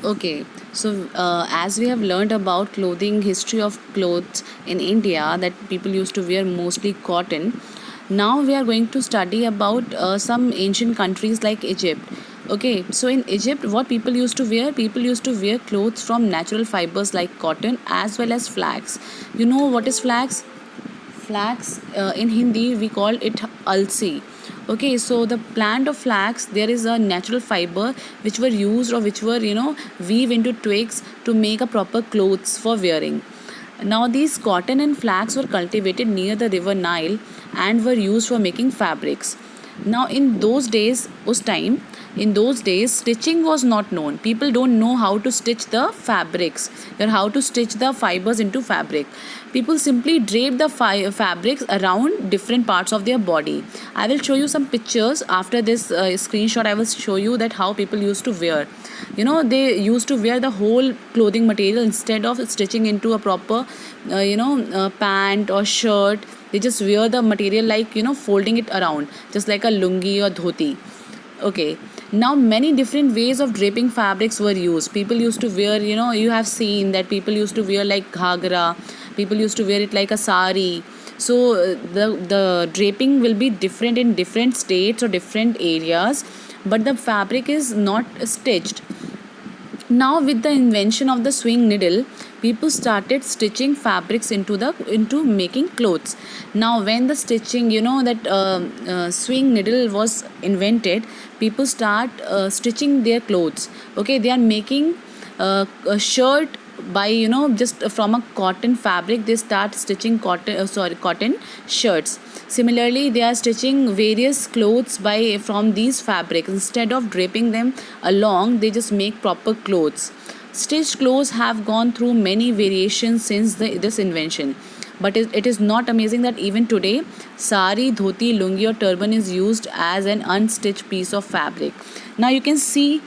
Okay, so as we have learned about clothing, history of clothes in India, that people used to wear mostly cotton. Now we are going to study about some ancient countries like Egypt. Okay, so in Egypt, what people used to wear? People used to wear clothes from natural fibers like cotton as well as flax. You know what is flax? Flax, in Hindi we call it alsi. Okay, so the plant of flax, there is a natural fiber which were used or which were weave into twigs to make a proper clothes for wearing. Now these cotton and flax were cultivated near the river Nile and were used for making fabrics. Now in those days stitching was not known. People don't know how to stitch the fabrics or how to stitch the fibers into fabric. People simply drape the fabrics around different parts of their body. I will show you some pictures after this screenshot. I will show you that how people used to wear. They used to wear the whole clothing material instead of stitching into a proper pant or shirt. They just wear the material like folding it around just like a lungi or dhoti. Okay, now many different ways of draping fabrics were used. People used to wear, you have seen that people used to wear like ghagra, people used to wear it like a sari. So the draping will be different in different states or different areas, but the fabric is not stitched. Now with the invention of the swing needle, people started stitching fabrics into making clothes. Now when the stitching, that swing needle was invented, people start stitching their clothes. Okay, they are making a shirt by just from a cotton fabric. They start stitching cotton shirts. Similarly, they are stitching various clothes by from these fabrics. Instead of draping them along, they just make proper clothes. Stitched clothes have gone through many variations since this invention. But it is not amazing that even today, sari, dhoti, lungi, or turban is used as an unstitched piece of fabric. Now you can see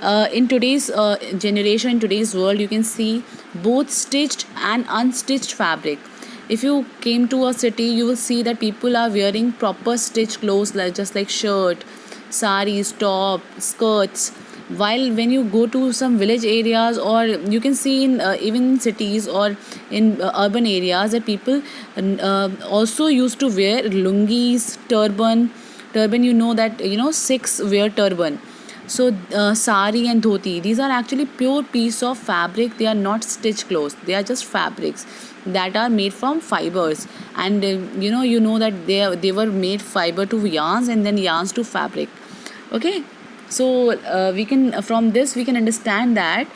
in today's generation, in today's world, you can see both stitched and unstitched fabric. If you came to a city, you will see that people are wearing proper stitched clothes like just like shirt, saris, top, skirts. While when you go to some village areas, or you can see in even cities or in urban areas, that people also used to wear lungis, turban. That Sikhs wear turban. So sari and dhoti, these are actually pure piece of fabric. They are not stitched clothes, they are just fabrics that are made from fibers. And that they were made fiber to yarns and then yarns to fabric. Okay, so we can from this we can understand that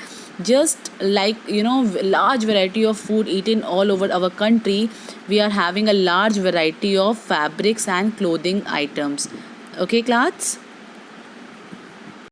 just like large variety of food eaten all over our country, we are having a large variety of fabrics and clothing items. Okay, class.